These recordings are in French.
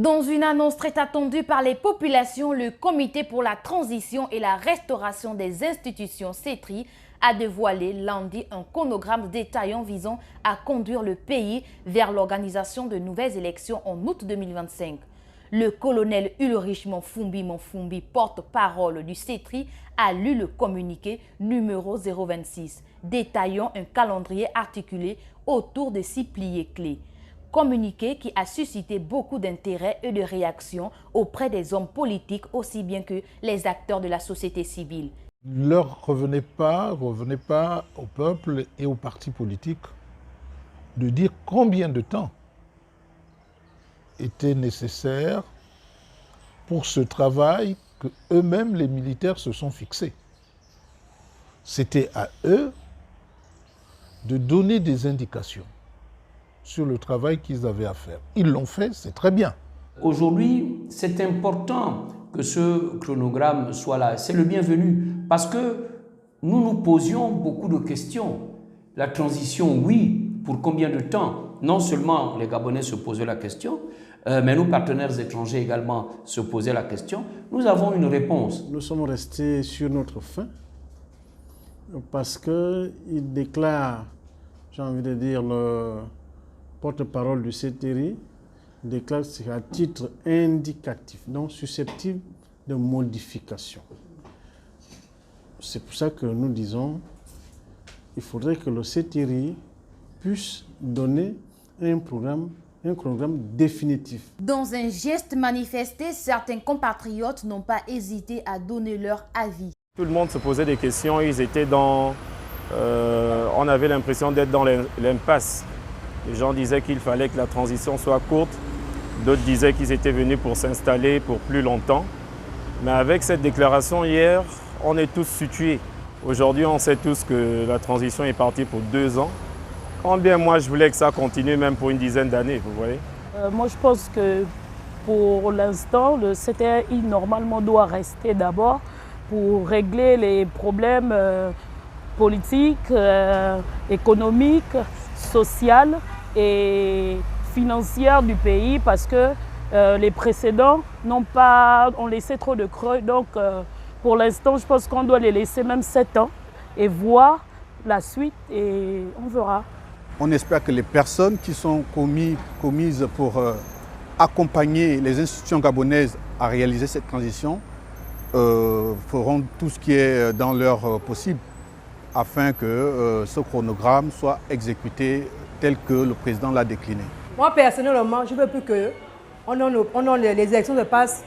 Dans une annonce très attendue par les populations, le Comité pour la transition et la restauration des institutions CETRI a dévoilé lundi un chronogramme détaillant visant à conduire le pays vers l'organisation de nouvelles élections en août 2025. Le colonel Ulrich Monfumbi, porte-parole du CETRI, a lu le communiqué numéro 026, détaillant un calendrier articulé autour de 6 piliers clés. Communiqué qui a suscité beaucoup d'intérêt et de réactions auprès des hommes politiques aussi bien que les acteurs de la société civile. Il ne leur revenait pas au peuple et aux partis politiques de dire combien de temps était nécessaire pour ce travail que eux-mêmes, les militaires, se sont fixés. C'était à eux de donner des indications sur le travail qu'ils avaient à faire. Ils l'ont fait, c'est très bien. Aujourd'hui, c'est important que ce chronogramme soit là. C'est le bienvenu parce que nous nous posions beaucoup de questions. La transition, oui, pour combien de temps? Non seulement les Gabonais se posaient la question, mais nos partenaires étrangers également se posaient la question. Nous avons une réponse. Nous sommes restés sur notre faim parce qu'il déclare, j'ai envie de dire, le porte-parole du CETRI déclare que c'est à titre indicatif, donc susceptible de modification. C'est pour ça que nous disons qu'il faudrait que le CETRI puisse donner un chronogramme définitif. Dans un geste manifesté, certains compatriotes n'ont pas hésité à donner leur avis. Tout le monde se posait des questions, ils étaient dans... on avait l'impression d'être dans l'impasse. Les gens disaient qu'il fallait que la transition soit courte, d'autres disaient qu'ils étaient venus pour s'installer pour plus longtemps. Mais avec cette déclaration hier, on est tous situés. Aujourd'hui, on sait tous que la transition est partie pour 2 ans. Quand bien moi, je voulais que ça continue même pour une dizaine d'années, vous voyez. Moi, je pense que pour l'instant, le CETRI normalement doit rester d'abord pour régler les problèmes politiques, économiques, sociales et financières du pays parce que les précédents ont laissé trop de creux. Donc, pour l'instant, je pense qu'on doit les laisser même 7 ans et voir la suite et on verra. On espère que les personnes qui sont commises pour accompagner les institutions gabonaises à réaliser cette transition feront tout ce qui est dans leur possible afin que ce chronogramme soit exécuté tel que le président l'a décliné. Moi, personnellement, je ne veux plus que les élections se passent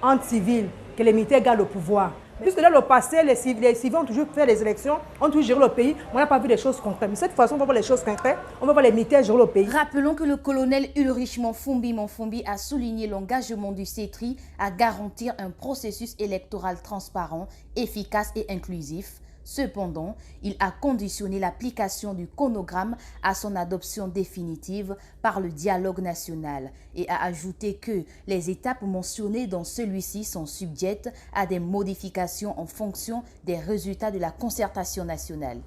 entre civils, que les militaires gardent le pouvoir. Puisque dans le passé, les civils ont toujours fait les élections, ont toujours géré le pays, on n'a pas vu des choses concrètes. Mais cette fois-ci, on va voir les choses concrètes, on va voir les militaires gérer le pays. Rappelons que le colonel Ulrich Monfumbi a souligné l'engagement du CETRI à garantir un processus électoral transparent, efficace et inclusif. Cependant, il a conditionné l'application du chronogramme à son adoption définitive par le dialogue national et a ajouté que les étapes mentionnées dans celui-ci sont sujettes à des modifications en fonction des résultats de la concertation nationale.